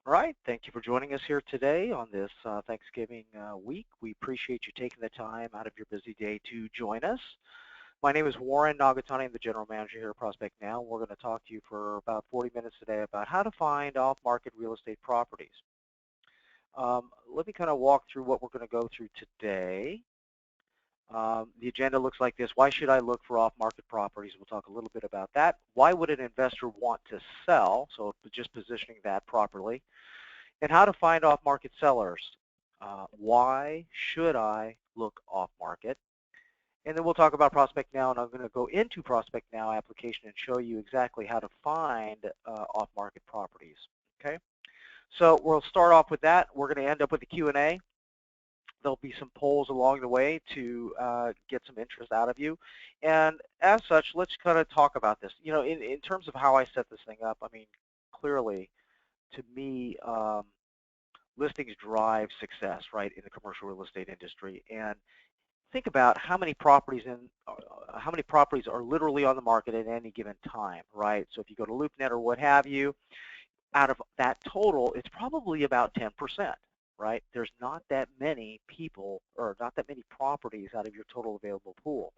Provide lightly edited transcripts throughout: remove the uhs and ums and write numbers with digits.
All right, thank you for joining us here today on this Thanksgiving week. We appreciate you taking the time out of your busy day to join us. My name is Warren Nagatani. I'm the general manager here at Prospect Now. We're going to talk to you for about 40 minutes today about how to find off-market real estate properties. Let me kind of walk through what we're going to go through today. The agenda looks like this. Why should I look for off-market properties? We'll talk a little bit about that. Why would an investor want to sell? So just positioning that properly. And how to find off-market sellers. Why should I look off-market? And then we'll talk about Prospect Now, and I'm going to go into Prospect Now application and show you exactly how to find off-market properties. Okay, so we'll start off with that. We're going to end up with a Q&A. There'll be some polls along the way to get some interest out of you. And as such, let's kind of talk about this. You know, in terms of how I set this thing up, I mean, clearly, to me, listings drive success, right, in the commercial real estate industry. And think about how many properties are literally on the market at any given time, right? So if you go to LoopNet or what have you, out of that total, it's probably about 10%, right? There's not that many people or not that many properties out of your total available pool.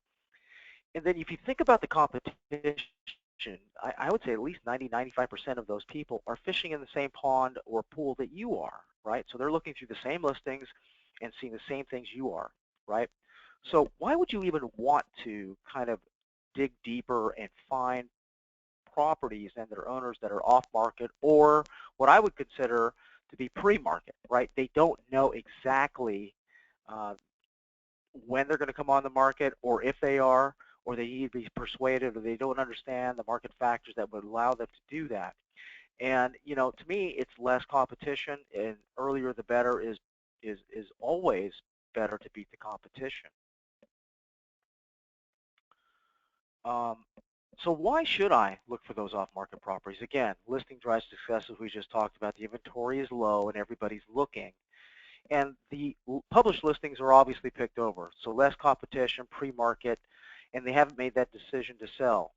And then if you think about the competition, I would say at least 90–95% of those people are fishing in the same pond or pool that you are, right? So they're looking through the same listings and seeing the same things you are, right? So why would you even want to kind of dig deeper and find properties and their owners that are off-market or what I would consider to be pre-market, right? They don't know exactly when they're going to come on the market or if they are, or they need to be persuaded, or they don't understand the market factors that would allow them to do that. And, you know, to me, it's less competition, and earlier the better is always better to beat the competition. So why should I look for those off-market properties? Again, listing drives success, as we just talked about. The inventory is low, and everybody's looking. And the published listings are obviously picked over, so less competition, pre-market, and they haven't made that decision to sell.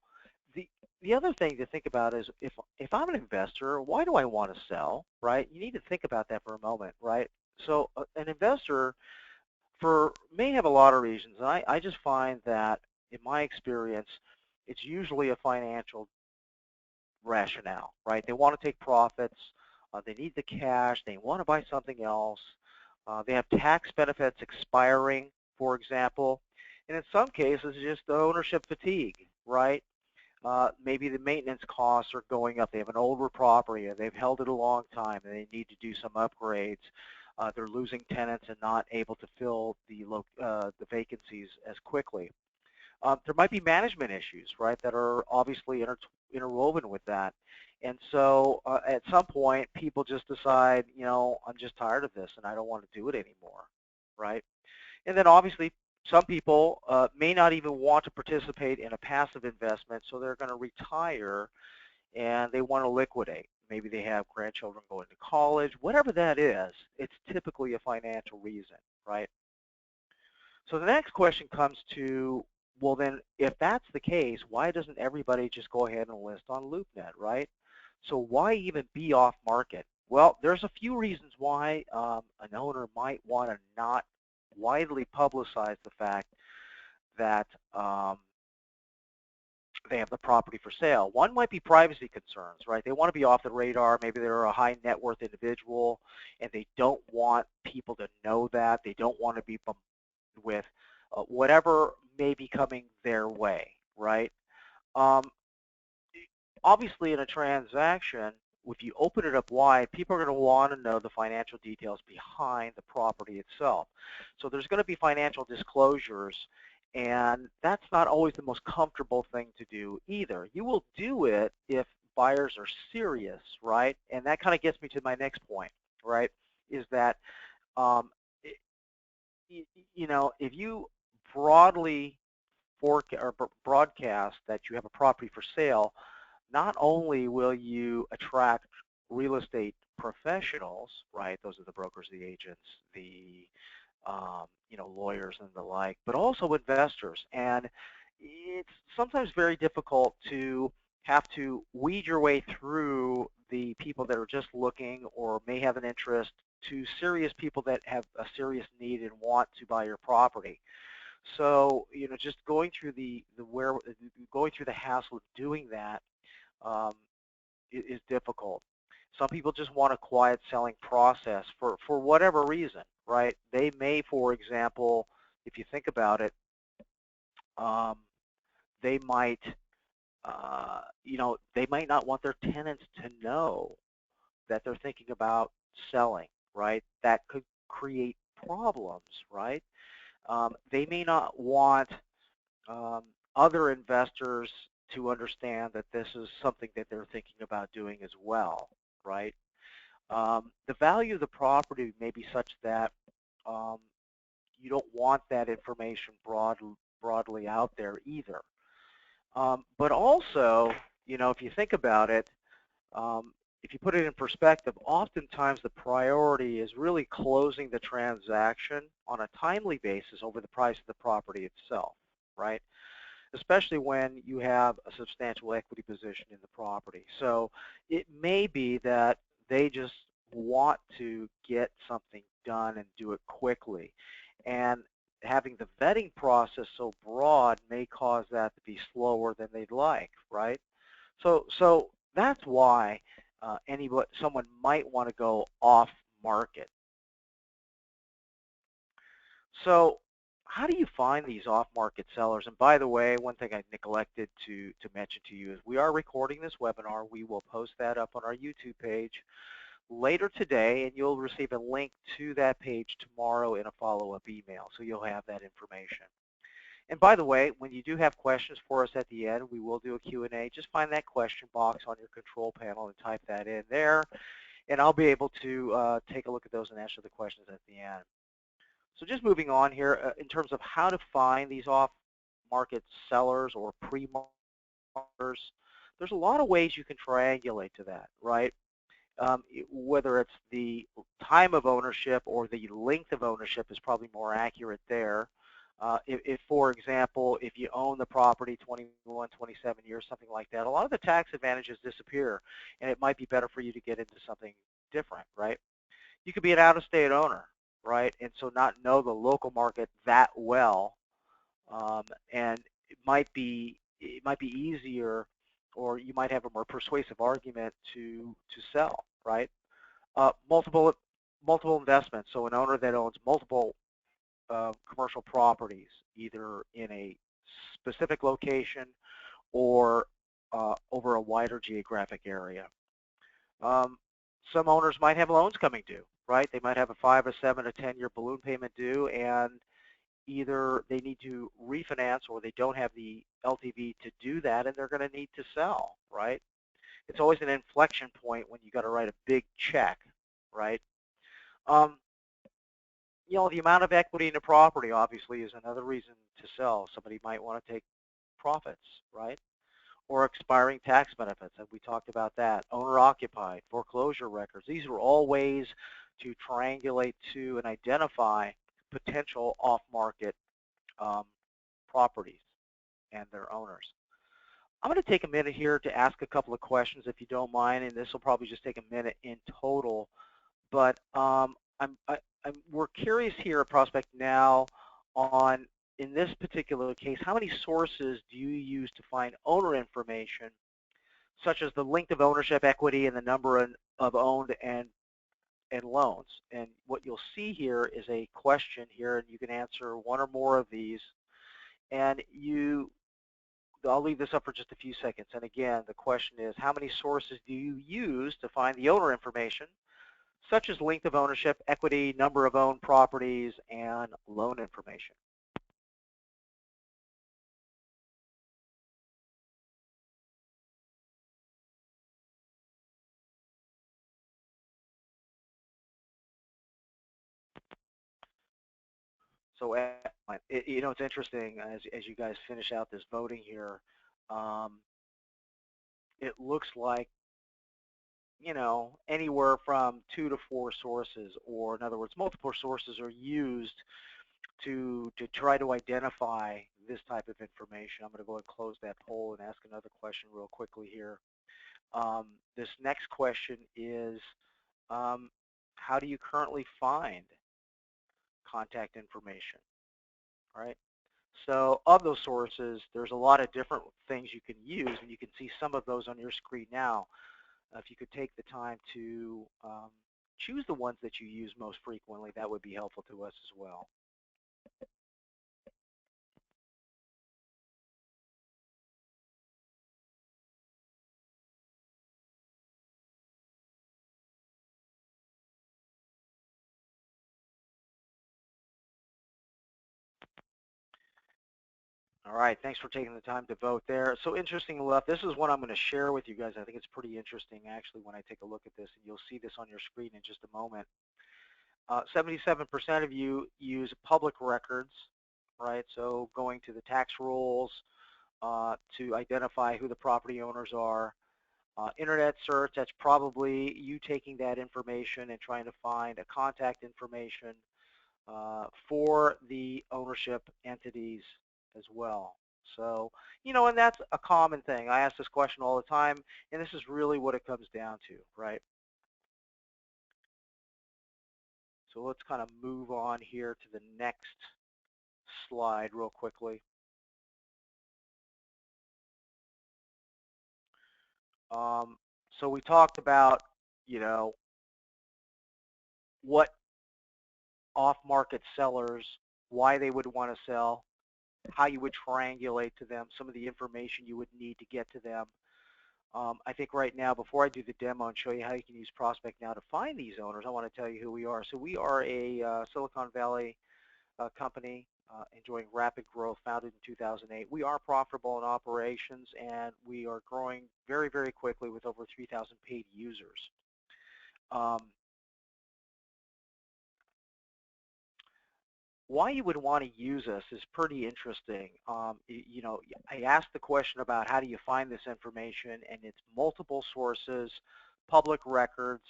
The other thing to think about is if I'm an investor, why do I want to sell, right? You need to think about that for a moment, right? So an investor may have a lot of reasons. And I just find that, in my experience, it's usually a financial rationale, right? They want to take profits. They need the cash. They want to buy something else. They have tax benefits expiring, for example. And in some cases, just the ownership fatigue, right? Maybe the maintenance costs are going up. They have an older property, and they've held it a long time, and they need to do some upgrades. They're losing tenants and not able to fill the vacancies as quickly. There might be management issues, right, that are obviously interwoven with that. And so at some point, people just decide, you know, I'm just tired of this, and I don't want to do it anymore, right? And then obviously, some people may not even want to participate in a passive investment, so they're going to retire and they want to liquidate. Maybe they have grandchildren going to college. Whatever that is, it's typically a financial reason, right? So the next question comes to, well then, if that's the case, why doesn't everybody just go ahead and list on LoopNet, right? So why even be off market? Well, there's a few reasons why an owner might want to not widely publicize the fact that they have the property for sale. One might be privacy concerns, right? They want to be off the radar. Maybe they're a high net worth individual and they don't want people to know that. They don't want to be bombarded with whatever may be coming their way, right? Obviously, in a transaction, if you open it up wide, people are going to want to know the financial details behind the property itself. So there's going to be financial disclosures, and that's not always the most comfortable thing to do either. You will do it if buyers are serious, right? And that kind of gets me to my next point, right, is that, you know, if you broadly broadcast that you have a property for sale, not only will you attract real estate professionals, right? Those are the brokers, the agents, the you know, lawyers and the like, but also investors. And it's sometimes very difficult to have to weed your way through the people that are just looking or may have an interest to serious people that have a serious need and want to buy your property. So, just going through going through the hassle of doing that um, is difficult. Some people just want a quiet selling process for whatever reason, right? They may, for example, if you think about it, um, they might, they might not want their tenants to know that they're thinking about selling, right? That could create problems, right? They may not want um, other investors to understand that this is something that they're thinking about doing as well, right? The value of the property may be such that um, you don't want that information broadly out there either. But also, if you think about it, um, if you put it in perspective, oftentimes the priority is really closing the transaction on a timely basis over the price of the property itself, right? Especially when you have a substantial equity position in the property. So it may be that they just want to get something done and do it quickly. And having the vetting process so broad may cause that to be slower than they'd like, right? So that's why someone might want to go off market. So how do you find these off-market sellers? And by the way, one thing I neglected to mention to you is we are recording this webinar. We will post that up on our YouTube page later today, and you'll receive a link to that page tomorrow in a follow-up email, so you'll have that information. And by the way, when you do have questions for us at the end, we will do a Q&A. Just find that question box on your control panel and type that in there, and I'll be able to take a look at those and answer the questions at the end. So just moving on here, in terms of how to find these off-market sellers or pre-marketers, there's a lot of ways you can triangulate to that, right? Whether it's the time of ownership or the length of ownership is probably more accurate there. If, for example, if you own the property 21, 27 years, something like that, a lot of the tax advantages disappear, and it might be better for you to get into something different, right? You could be an out-of-state owner, right, and so not know the local market that well, and it might be easier, or you might have a more persuasive argument to sell, right? Multiple investments, so an owner that owns multiple commercial properties, either in a specific location or over a wider geographic area. Some owners might have loans coming due, right? They might have a 5, a 7, a 10-year balloon payment due, and either they need to refinance or they don't have the LTV to do that, and they're going to need to sell, right? It's always an inflection point when you got to write a big check, right? The amount of equity in the property obviously is another reason to sell. Somebody might want to take profits, right? Or expiring tax benefits, and we talked about that. Owner-occupied, foreclosure records. These are all ways to triangulate to and identify potential off-market properties and their owners. I'm going to take a minute here to ask a couple of questions, if you don't mind, and this will probably just take a minute in total. But we're curious here at Prospect Now on, in this particular case, how many sources do you use to find owner information, such as the length of ownership, equity, and the number of owned and loans? And what you'll see here is a question here, and you can answer one or more of these. And I'll leave this up for just a few seconds. And again, the question is, how many sources do you use to find the owner information, such as length of ownership, equity, number of owned properties, and loan information? So, it's interesting as you guys finish out this voting here. It looks like anywhere from 2 to 4 sources, or in other words, multiple sources are used to try to identify this type of information. I'm going to go and close that poll and ask another question real quickly here. This next question is, how do you currently find contact information, right? So of those sources, there's a lot of different things you can use, and you can see some of those on your screen now. If you could take the time to choose the ones that you use most frequently, that would be helpful to us as well. All right, thanks for taking the time to vote there. So interesting enough, this is what I'm going to share with you guys. I think it's pretty interesting, actually, when I take a look at this, and you'll see this on your screen in just a moment. 77% of you use public records, right? So going to the tax rolls to identify who the property owners are. Internet search, that's probably you taking that information and trying to find a contact information for the ownership entities as well. So, and that's a common thing. I ask this question all the time, and this is really what it comes down to, right? So let's kind of move on here to the next slide real quickly. So we talked about, what off-market sellers, why they would want to sell, how you would triangulate to them, some of the information you would need to get to them. I think right now, before I do the demo and show you how you can use Prospect Now to find these owners, I want to tell you who we are. So we are a Silicon Valley company enjoying rapid growth, founded in 2008. We are profitable in operations, and we are growing very, very quickly with over 3,000 paid users. Why you would want to use us is pretty interesting. I asked the question about how do you find this information, and it's multiple sources, public records,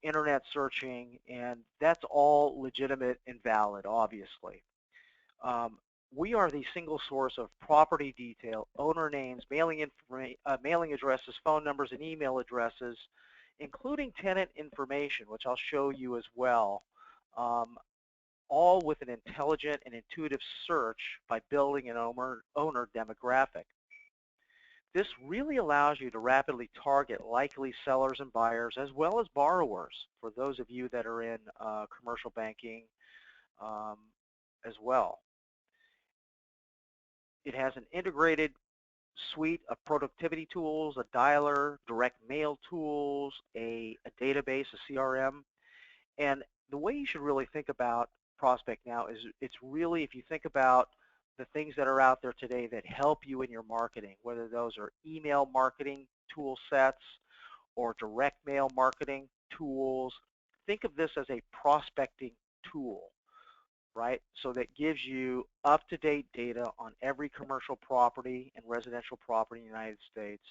internet searching, and that's all legitimate and valid, obviously. We are the single source of property detail, owner names, mailing addresses, phone numbers, and email addresses, including tenant information, which I'll show you as well. All with an intelligent and intuitive search by building an owner demographic. This really allows you to rapidly target likely sellers and buyers as well as borrowers, for those of you that are in commercial banking as well. It has an integrated suite of productivity tools, a dialer, direct mail tools, a database, a CRM, and the way you should really think about Prospect Now is it's really, if you think about the things that are out there today that help you in your marketing, whether those are email marketing tool sets or direct mail marketing tools, think of this as a prospecting tool, right? So that gives you up-to-date data on every commercial property and residential property in the United States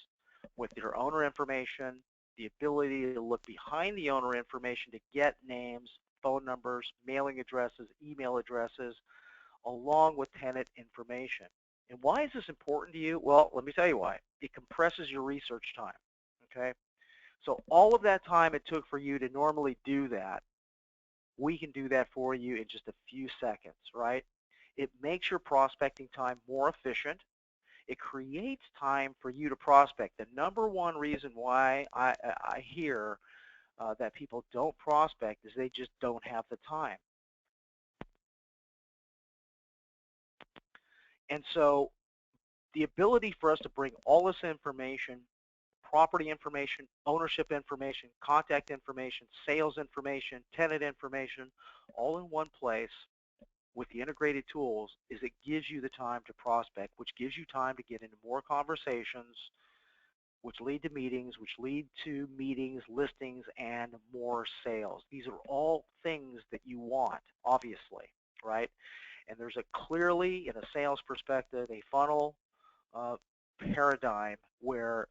with your owner information, the ability to look behind the owner information to get names, phone numbers, mailing addresses, email addresses, along with tenant information. And why is this important to you? Well, let me tell you why. It compresses your research time, okay? So all of that time it took for you to normally do that, we can do that for you in just a few seconds, right? It makes your prospecting time more efficient. It creates time for you to prospect. The number one reason why I hear that people don't prospect is they just don't have the time. And so the ability for us to bring all this information, property information, ownership information, contact information, sales information, tenant information, all in one place with the integrated tools is it gives you the time to prospect, which gives you time to get into more conversations, which lead to meetings, listings, and more sales. These are all things that you want, obviously, right? And there's a clearly, in a sales perspective, a funnel paradigm where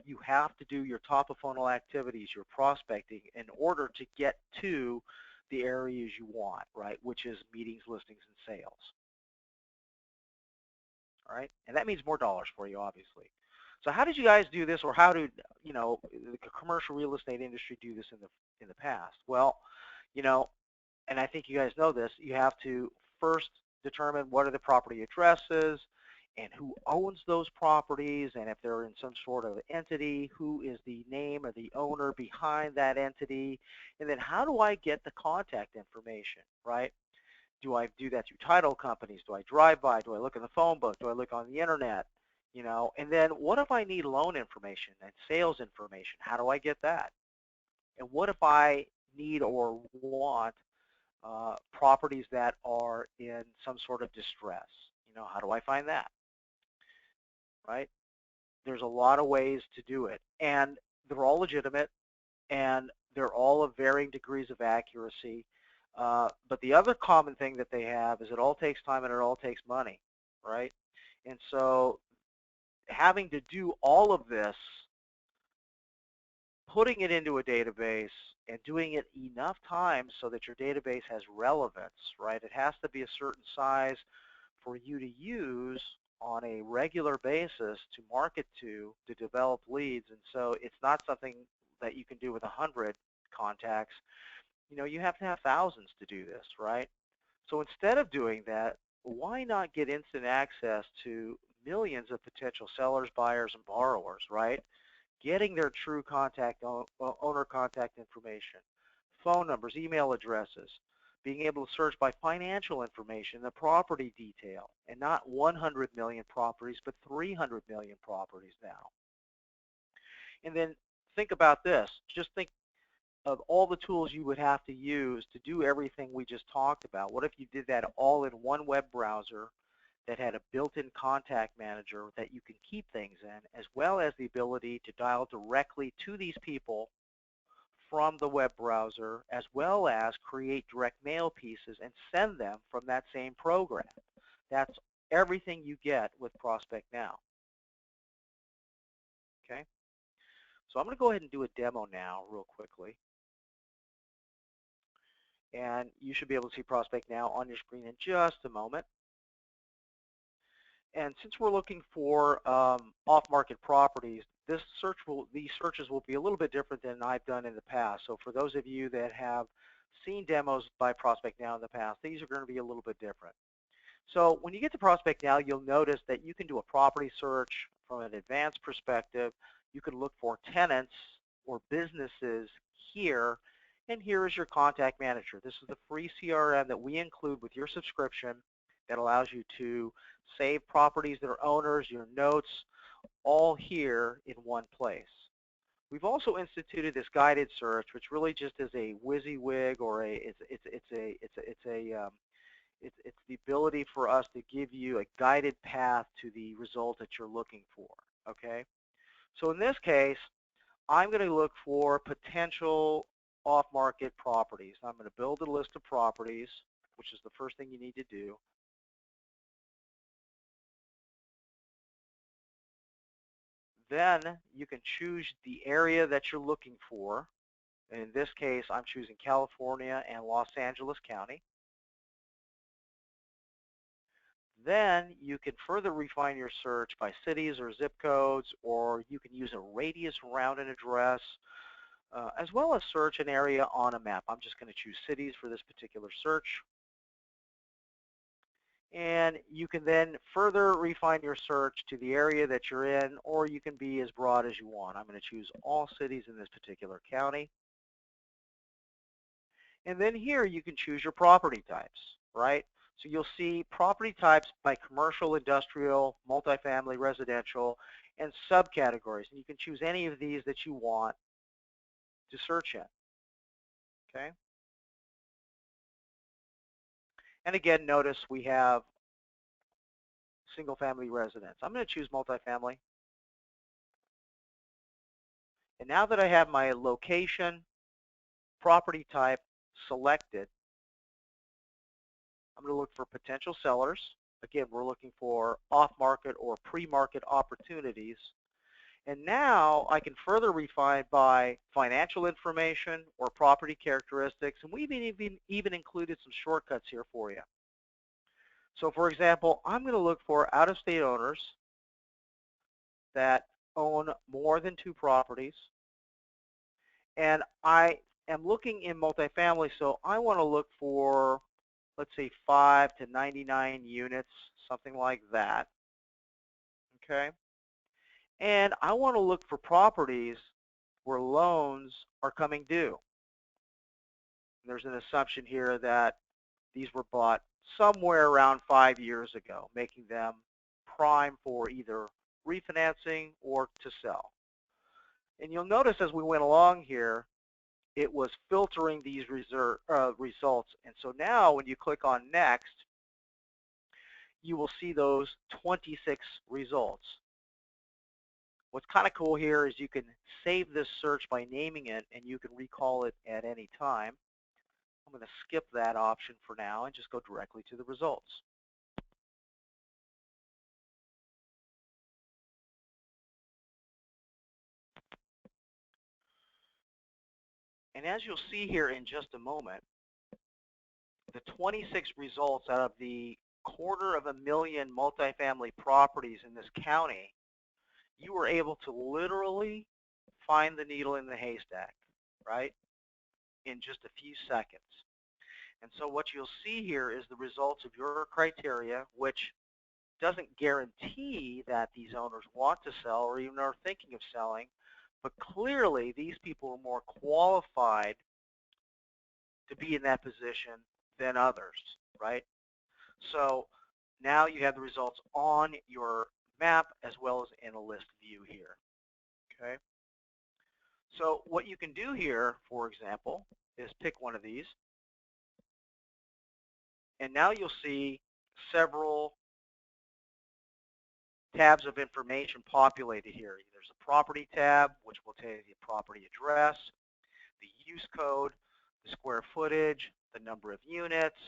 you have to do your top of funnel activities, your prospecting, in order to get to the areas you want, right, which is meetings, listings, and sales. All right, and that means more dollars for you, obviously. So how did you guys do this, or how did, the commercial real estate industry do this in the past? Well, you know, and I think you guys know this, you have to first determine what are the property addresses and who owns those properties, and if they're in some sort of entity, who is the name or the owner behind that entity, and then how do I get the contact information, right? Do I do that through title companies? Do I drive by? Do I look in the phone book? Do I look on the internet? And then what if I need loan information and sales information? How do I get that? And what if I need or want properties that are in some sort of distress? How do I find that, right? There's a lot of ways to do it, and they're all legitimate, and they're all of varying degrees of accuracy. But the other common thing that they have is it all takes time and it all takes money, right? And so having to do all of this, putting it into a database and doing it enough times so that your database has relevance, right? It has to be a certain size for you to use on a regular basis to market to develop leads. And so it's not something that you can do with 100 contacts. You have to have thousands to do this, right? So instead of doing that, why not get instant access to millions of potential sellers, buyers, and borrowers, right? Getting their true owner contact information, phone numbers, email addresses, being able to search by financial information, the property detail, and not 100 million properties, but 300 million properties now. And then think about this. Just think of all the tools you would have to use to do everything we just talked about. What if you did that all in one web browser that had a built-in contact manager that you can keep things in, as well as the ability to dial directly to these people from the web browser, as well as create direct mail pieces and send them from that same program? That's everything you get with Prospect Now. Okay? So I'm going to go ahead and do a demo now real quickly. And you should be able to see Prospect Now on your screen in just a moment. And since we're looking for off-market properties, these searches will be a little bit different than I've done in the past. So for those of you that have seen demos by Prospect Now in the past, these are going to be a little bit different. So when you get to Prospect Now, you'll notice that you can do a property search from an advanced perspective. You can look for tenants or businesses here, and here is your contact manager. This is the free CRM that we include with your subscription that allows you to save properties that are owners, your notes, all here in one place. We've also instituted this guided search, which really just is a WYSIWYG, or it's the ability for us to give you a guided path to the result that you're looking for. Okay, so in this case, I'm going to look for potential off-market properties. I'm going to build a list of properties, which is the first thing you need to do. Then you can choose the area that you're looking for. In this case, I'm choosing California and Los Angeles County. Then you can further refine your search by cities or zip codes, or you can use a radius around an address, as well as search an area on a map. I'm just going to choose cities for this particular search. And you can then further refine your search to the area that you're in, or you can be as broad as you want. I'm going to choose all cities in this particular county. And then here you can choose your property types, right? So you'll see property types by commercial, industrial, multifamily, residential, and subcategories. And you can choose any of these that you want to search in, okay? And again, notice we have single-family residence. I'm going to choose multifamily. And now that I have my location, property type selected, I'm going to look for potential sellers. Again, we're looking for off-market or pre-market opportunities. And now I can further refine by financial information or property characteristics. And we've even included some shortcuts here for you. So for example, I'm going to look for out-of-state owners that own more than 2 properties, and I am looking in multifamily, so I want to look for, let's say, 5 to 99 units, something like that, okay? And I want to look for properties where loans are coming due. There's an assumption here that these were bought somewhere around 5 years ago, making them prime for either refinancing or to sell. And you'll notice as we went along here, it was filtering these results. And so now when you click on next, you will see those 26 results. What's kind of cool here is you can save this search by naming it, and you can recall it at any time. I'm going to skip that option for now and just go directly to the results. And as you'll see here in just a moment, the 26 results out of the 250,000 multifamily properties in this county, you were able to literally find the needle in the haystack, right, in just a few seconds. And so what you'll see here is the results of your criteria, which doesn't guarantee that these owners want to sell or even are thinking of selling, but clearly these people are more qualified to be in that position than others, right? So now you have the results on your map as well as in a list view here, okay? So what you can do here, for example, is pick one of these, and now you'll see several tabs of information populated here. There's a property tab, which will tell you the property address, the use code, the square footage, the number of units,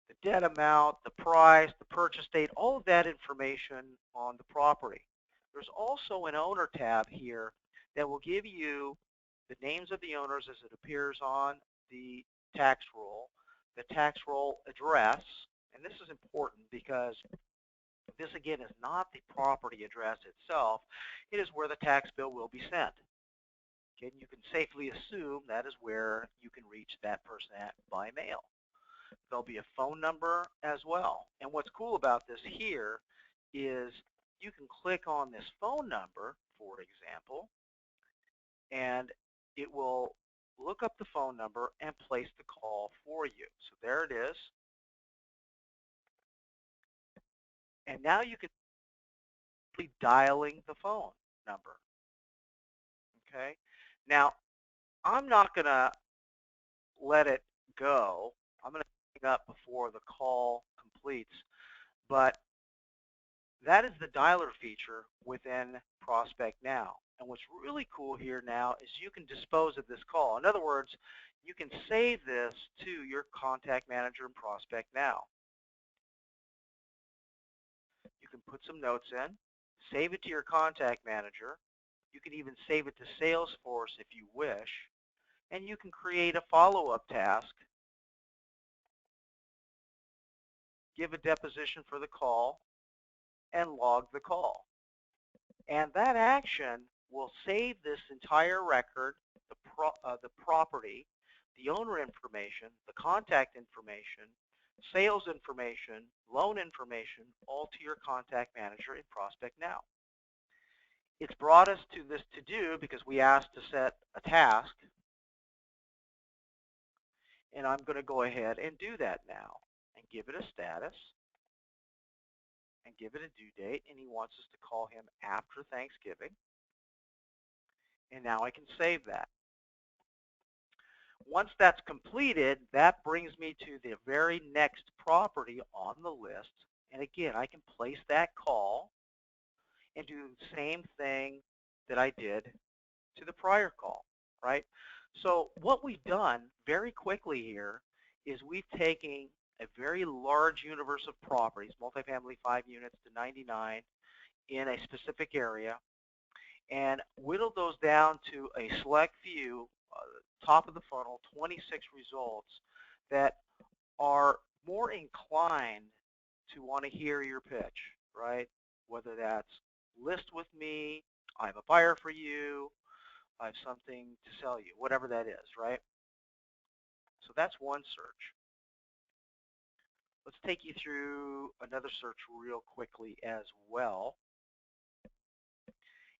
the debt amount, the price, the purchase date, all of that information on the property. There's also an owner tab here that will give you the names of the owners as it appears on the tax roll, the tax roll address, and this is important because this again is not the property address itself, it is where the tax bill will be sent. Okay, and you can safely assume that is where you can reach that person at by mail. There'll be a phone number as well. And what's cool about this here is you can click on this phone number, for example, and it will look up the phone number and place the call for you. So there it is. And now you can be dialing the phone number. Okay. Now, I'm not going to let it go. I'm going to hang up before the call completes. But that is the dialer feature within Prospect Now. And what's really cool here now is you can dispose of this call. In other words, you can save this to your contact manager in Prospect Now. You can put some notes in, save it to your contact manager. You can even save it to Salesforce if you wish. And you can create a follow-up task, give a deposition for the call, and log the call. And that action will save this entire record, the property, the owner information, the contact information, sales information, loan information, all to your contact manager in Prospect Now. It's brought us to this to-do because we asked to set a task, and I'm going to go ahead and do that now and give it a status and give it a due date, and he wants us to call him after Thanksgiving. And now I can save that. Once that's completed, that brings me to the very next property on the list. And again, I can place that call and do the same thing that I did to the prior call, right? So what we've done very quickly here is we've taken a very large universe of properties, multifamily 5 units to 99 in a specific area, and whittled those down to a select few, top of the funnel, 26 results that are more inclined to want to hear your pitch, right? Whether that's list with me I have a buyer for you, I have something to sell you, whatever that is, right? So that's one search. Let's take you through another search real quickly as well.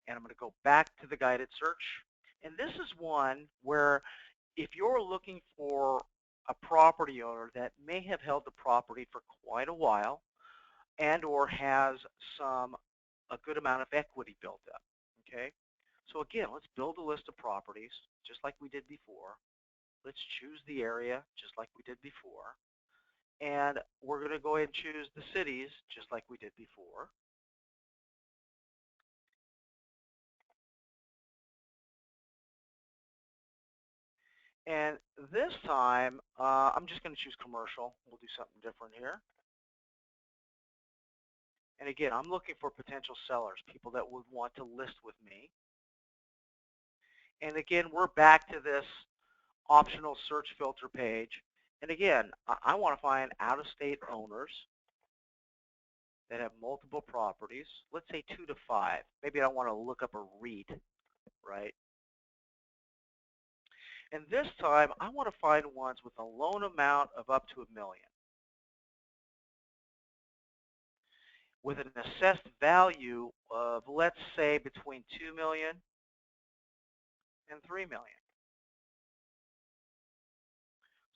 And I'm going to go back to the guided search. And this is one where if you're looking for a property owner that may have held the property for quite a while and or has a good amount of equity built up, okay? So again, let's build a list of properties just like we did before. Let's choose the area just like we did before. And we're going to go ahead and choose the cities just like we did before. And this time, I'm just going to choose commercial. We'll do something different here. And again, I'm looking for potential sellers, people that would want to list with me. And again, we're back to this optional search filter page. And again, I want to find out-of-state owners that have multiple properties, let's say 2 to 5. Maybe I want to look up a REIT, right? And this time, I want to find ones with a loan amount of up to $1 million, with an assessed value of, let's say, between $2 million and $3 million.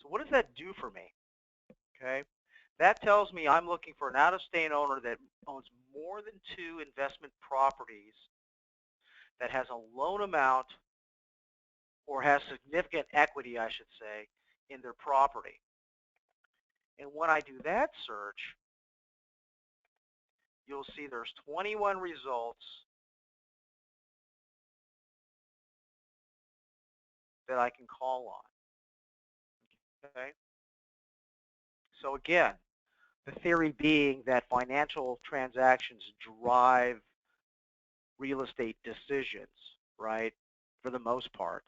So what does that do for me? Okay, that tells me I'm looking for an out-of-state owner that owns more than 2 investment properties, that has a loan amount or has significant equity, I should say, in their property. And when I do that search, you'll see there's 21 results that I can call on. Okay? So again, the theory being that financial transactions drive real estate decisions, right, for the most part.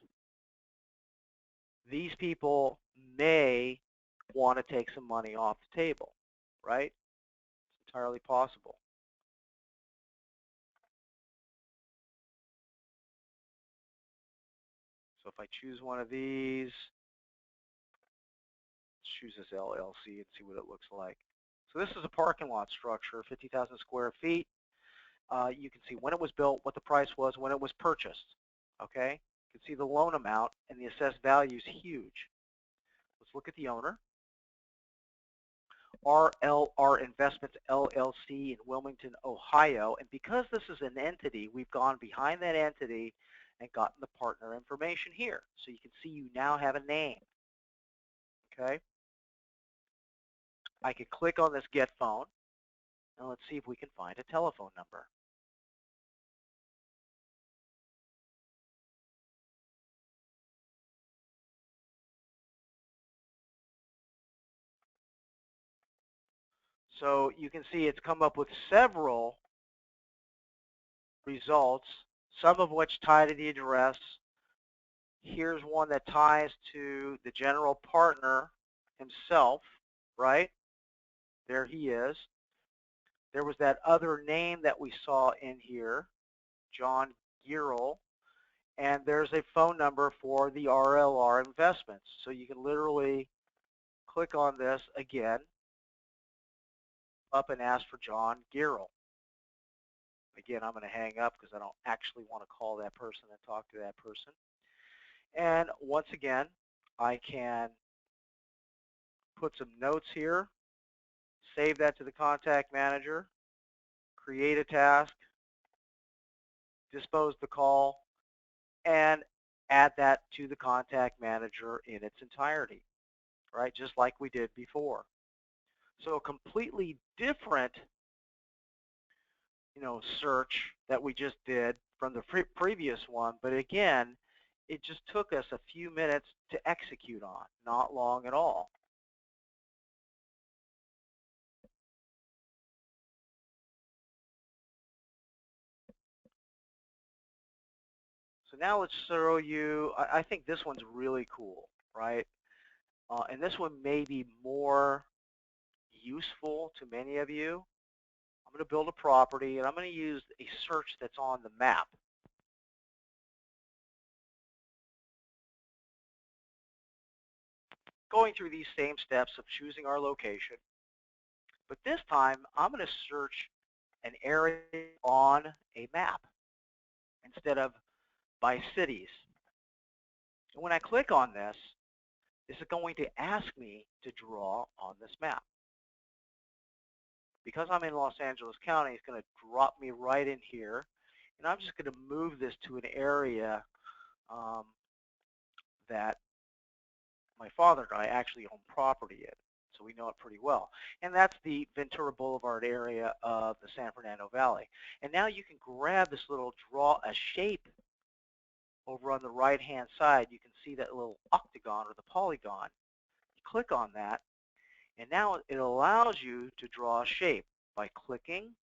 These people may want to take some money off the table, right? It's entirely possible. So if I choose one of these, let's choose this LLC and see what it looks like. So this is a parking lot structure, 50,000 square feet. You can see when it was built, what the price was, when it was purchased. Okay? You can see the loan amount, and the assessed value is huge. Let's look at the owner. RLR Investments LLC in Wilmington, Ohio. And because this is an entity, we've gone behind that entity and gotten the partner information here. So you can see you now have a name. Okay? I could click on this Get Phone, and let's see if we can find a telephone number. So you can see it's come up with several results, some of which tie to the address. Here's one that ties to the general partner himself, right? There he is. There was that other name that we saw in here, John Gierl, and there's a phone number for the RLR Investments. So you can literally click on this again, up and ask for John Gierl. Again, I'm going to hang up because I don't actually want to call that person and talk to that person. And once again, I can put some notes here, save that to the contact manager, create a task, dispose the call, and add that to the contact manager in its entirety, right? Just like we did before. So a completely different, search that we just did from the previous one, but again, it just took us a few minutes to execute on, not long at all. So now let's show you, I think this one's really cool, right? And this one may be more useful to many of you. I'm going to build a property, and I'm going to use a search that's on the map. going through these same steps of choosing our location. But this time, I'm going to search an area on a map instead of by cities. And when I click on this, it's going to ask me to draw on this map. Because I'm in Los Angeles County, it's going to drop me right in here. And I'm just going to move this to an area that my father and I actually own property in. So we know it pretty well. And that's the Ventura Boulevard area of the San Fernando Valley. And now you can grab this little draw a shape over on the right-hand side. You can see that little octagon or the polygon. You click on that, and now it allows you to draw a shape by clicking,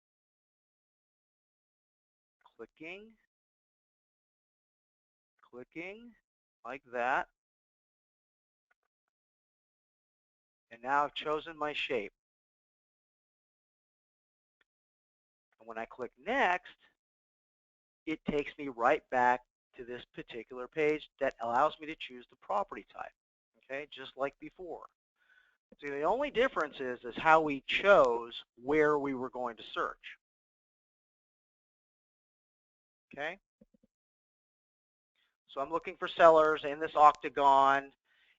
clicking, clicking, like that. And now I've chosen my shape. And when I click next, it takes me right back to this particular page that allows me to choose the property type, okay, just like before. So the only difference is how we chose where we were going to search, okay? So I'm looking for sellers in this octagon,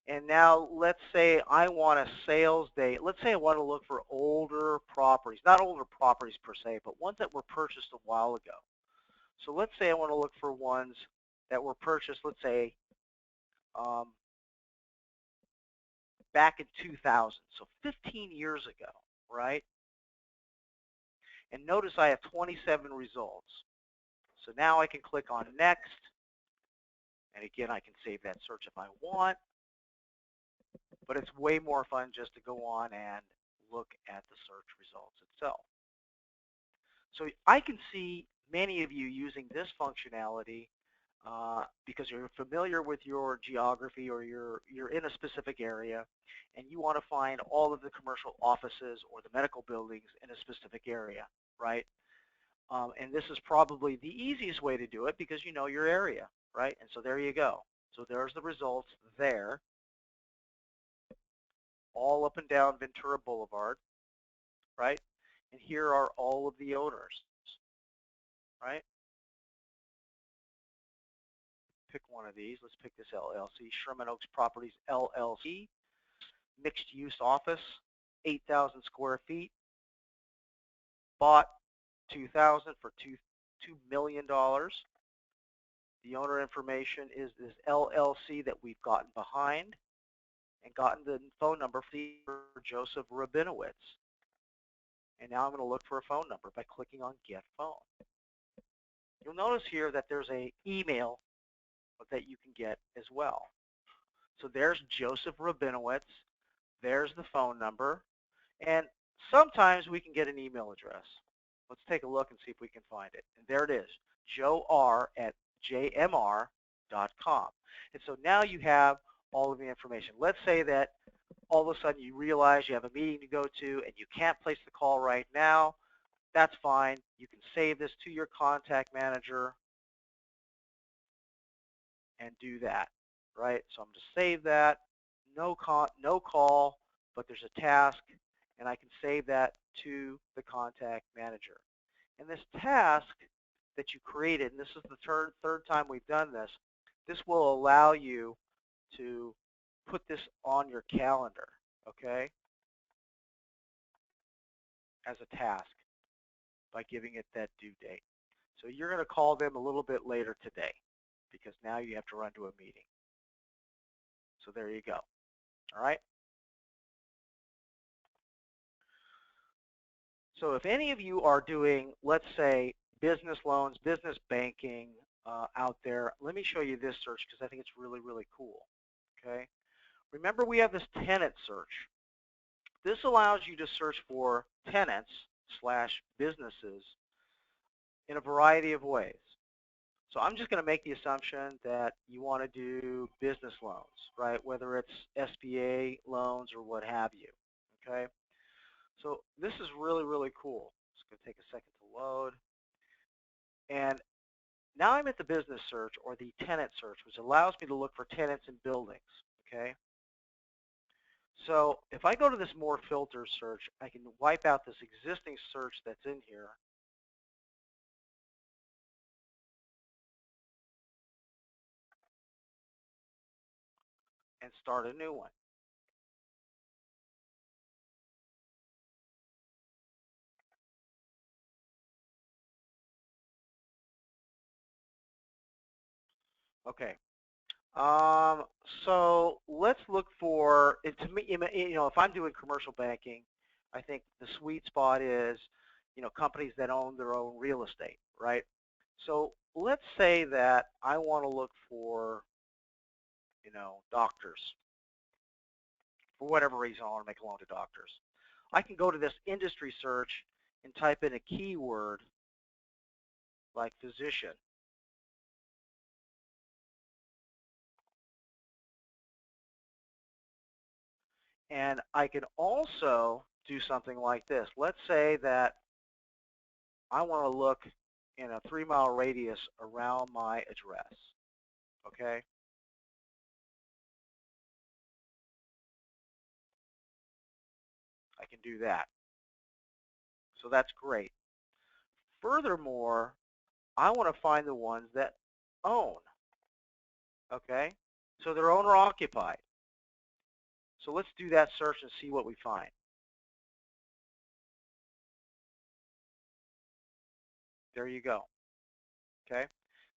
and now let's say I want a sales date. Let's say I want to look for older properties, not older properties per se, but ones that were purchased a while ago. So let's say I want to look for ones that were purchased, let's say, back in 2000, so 15 years ago, right? And notice I have 27 results. So now I can click on next, and again, I can save that search if I want, but it's way more fun just to go on and look at the search results itself. So I can see many of you using this functionality because you're familiar with your geography or you're in a specific area and you want to find all of the commercial offices or the medical buildings in a specific area, right? And this is probably the easiest way to do it because you know your area, right? And so there you go. So there's the results there, all up and down Ventura Boulevard, right? And here are all of the owners, right? Pick one of these. Let's pick this LLC, Sherman Oaks Properties LLC, mixed use office, 8,000 square feet, bought 2000 for $2 million. The owner information is this LLC that we've gotten behind and gotten the phone number for Joseph Rabinowitz. And now I'm going to look for a phone number by clicking on Get Phone. You'll notice here that there's an email that you can get as well. So there's Joseph Rabinowitz. There's the phone number. And sometimes we can get an email address. Let's take a look and see if we can find it. And there it is, joer@jmr.com. And so now you have all of the information. Let's say that all of a sudden you realize you have a meeting to go to and you can't place the call right now. That's fine. You can save this to your contact manager and do that, right? So I'm going to save that. No call, but there's a task, and I can save that to the contact manager. And this task that you created, and this is the third time we've done this, this will allow you to put this on your calendar, okay, as a task by giving it that due date. So you're going to call them a little bit later today because now you have to run to a meeting. So there you go. All right. So if any of you are doing, let's say, business loans, business banking out there, let me show you this search because I think it's really, really cool. Okay. Remember, we have this tenant search. This allows you to search for tenants/businesses in a variety of ways. So I'm just going to make the assumption that you want to do business loans, right? Whether it's SBA loans or what have you, okay? So this is really, really cool. It's going to take a second to load. And now I'm at the business search or the tenant search, which allows me to look for tenants in buildings, okay? So if I go to this more filter search, I can wipe out this existing search that's in here. And start a new one. Okay. So let's look for, to me, if I'm doing commercial banking, I think the sweet spot is, companies that own their own real estate, right? So let's say that I want to look for, doctors. For whatever reason, I want to make a loan to doctors. I can go to this industry search and type in a keyword like physician. And I can also do something like this. Let's say that I want to look in a 3-mile radius around my address, okay? I can do that. So that's great. Furthermore, I want to find the ones that own, okay? So they're owner occupied. So let's do that search and see what we find. There you go, okay?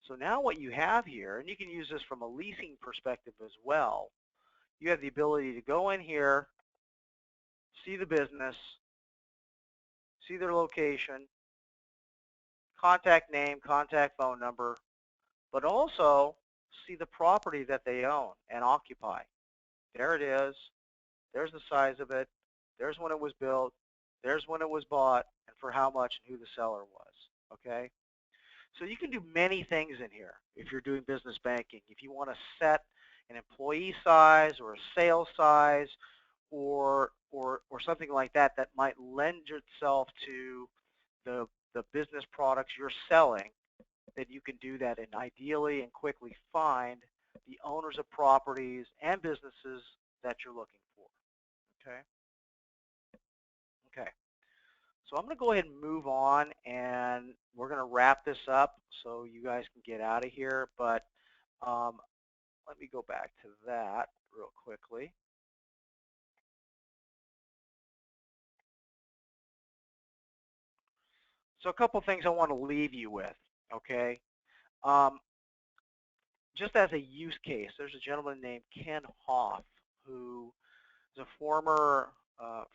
So now what you have here, and you can use this from a leasing perspective as well, you have the ability to go in here, see the business, see their location, contact name, contact phone number, but also see the property that they own and occupy. There it is. There's the size of it. There's when it was built. There's when it was bought and for how much and who the seller was. Okay? So you can do many things in here if you're doing business banking. If you want to set an employee size or a sales size or something like that that might lend itself to the business products you're selling, then you can do that and ideally and quickly find the owners of properties and businesses that you're looking for. Okay? Okay. So I'm going to go ahead and move on, and we're going to wrap this up so you guys can get out of here. But let me go back to that real quickly. So a couple things I want to leave you with, okay? Um, just as a use case, there's a gentleman named Ken Hoff who is a former,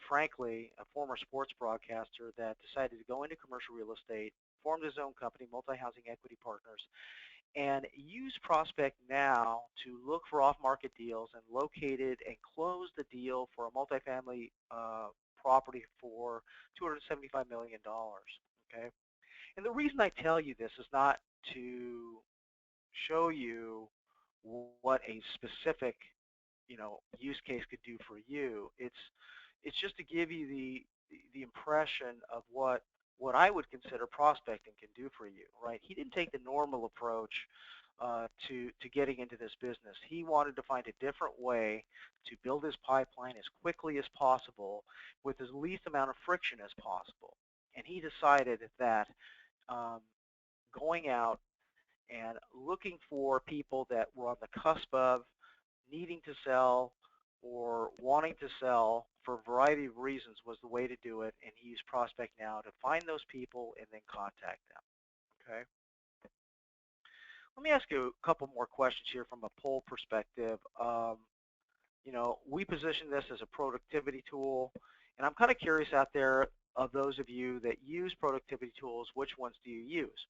frankly, a former sports broadcaster that decided to go into commercial real estate, formed his own company, Multi-Housing Equity Partners, and used Prospect Now to look for off-market deals and located and closed the deal for a multifamily property for $275 million. Okay, and the reason I tell you this is not to show you what a specific, use case could do for you. It's just to give you the impression of what I would consider prospecting can do for you, right? He didn't take the normal approach to getting into this business. He wanted to find a different way to build his pipeline as quickly as possible with as least amount of friction as possible. And he decided that um, going out and looking for people that were on the cusp of needing to sell or wanting to sell for a variety of reasons was the way to do it, and he used Prospect Now to find those people and then contact them. Okay. Let me ask you a couple more questions here from a poll perspective. We position this as a productivity tool, and I'm kind of curious out there of those of you that use productivity tools, which ones do you use?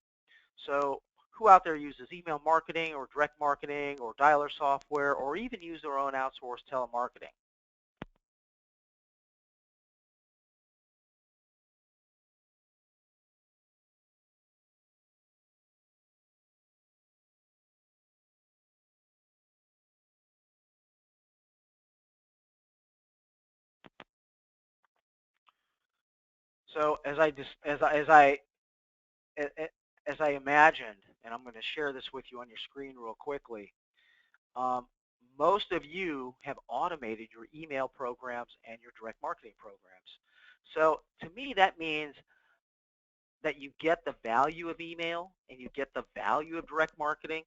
So who out there uses email marketing or direct marketing or dialer software or even use their own outsourced telemarketing? So as I imagined, and I'm going to share this with you on your screen real quickly, um, most of you have automated your email programs and your direct marketing programs. So to me, that means that you get the value of email and you get the value of direct marketing,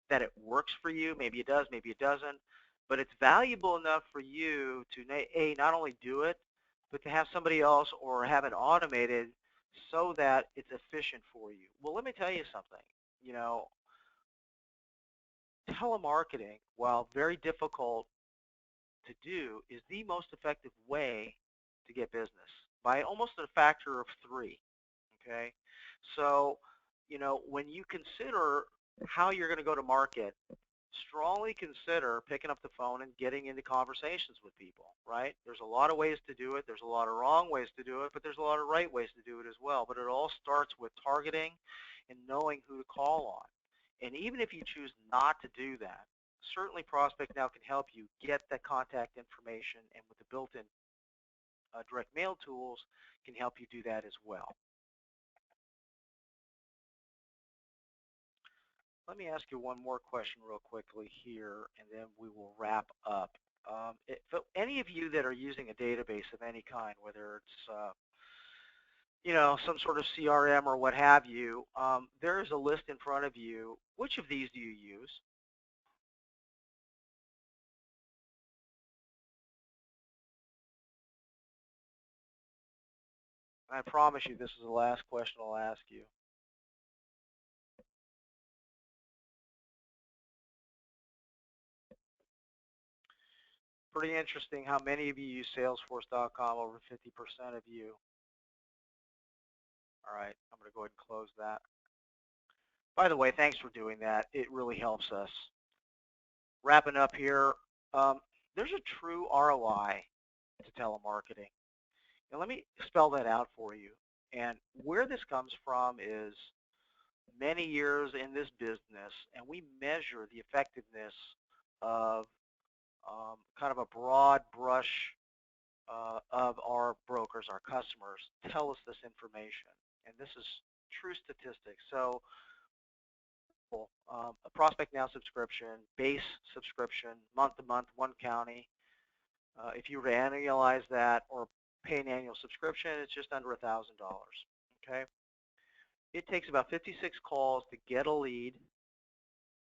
that it works for you. Maybe it does, maybe it doesn't. But it's valuable enough for you to, A, not only do it, but to have somebody else or have it automated so that it's efficient for you. Well, let me tell you something. You know, telemarketing, while very difficult to do, is the most effective way to get business by almost a factor of 3. Okay, so when you consider how you're going to go to market, strongly consider picking up the phone and getting into conversations with people, right? There's a lot of ways to do it. There's a lot of wrong ways to do it, but there's a lot of right ways to do it as well. But it all starts with targeting and knowing who to call on. And even if you choose not to do that, certainly Prospect Now can help you get that contact information, and with the built-in direct mail tools can help you do that as well. Let me ask you one more question real quickly here, and then we will wrap up. For any of you that are using a database of any kind, whether it's some sort of CRM or what have you, there is a list in front of you. Which of these do you use? I promise you this is the last question I'll ask you. Pretty interesting how many of you use Salesforce.com, over 50% of you. All right, I'm going to go ahead and close that. By the way, thanks for doing that. It really helps us. Wrapping up here, there's a true ROI to telemarketing. And let me spell that out for you. And where this comes from is many years in this business, and we measure the effectiveness of kind of a broad brush of our brokers, our customers, tell us this information. And this is true statistics. So a Prospect Now subscription, base subscription, month to month, one county. If you were to annualize that or pay an annual subscription, it's just under $1,000. Okay. It takes about 56 calls to get a lead,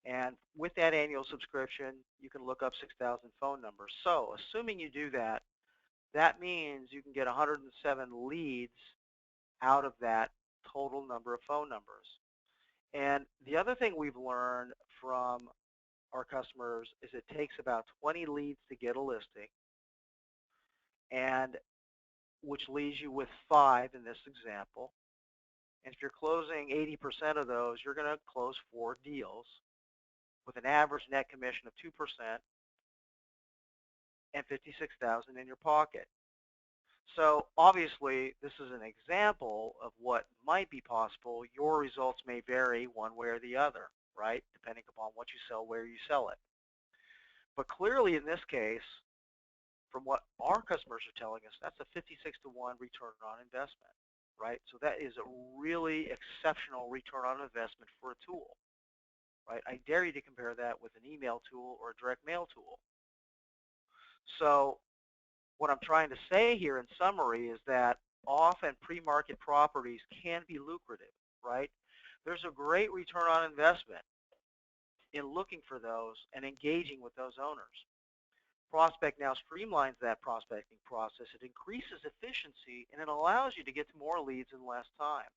and with that annual subscription, you can look up 6,000 phone numbers. So assuming you do that, that means you can get 107 leads out of that total number of phone numbers. And the other thing we've learned from our customers is it takes about 20 leads to get a listing, and which leaves you with 5 in this example. And if you're closing 80% of those, you're going to close 4 deals with an average net commission of 2% and $56,000 in your pocket. So obviously, this is an example of what might be possible. Your results may vary one way or the other, right, depending upon what you sell, where you sell it. But clearly, in this case, from what our customers are telling us, that's a 56-to-1 return on investment, right? So that is a really exceptional return on investment for a tool, right? I dare you to compare that with an email tool or a direct mail tool. So what I'm trying to say here in summary is that off and pre-market properties can be lucrative, right? There's a great return on investment in looking for those and engaging with those owners. Prospect Now streamlines that prospecting process. It increases efficiency, and it allows you to get to more leads in less time.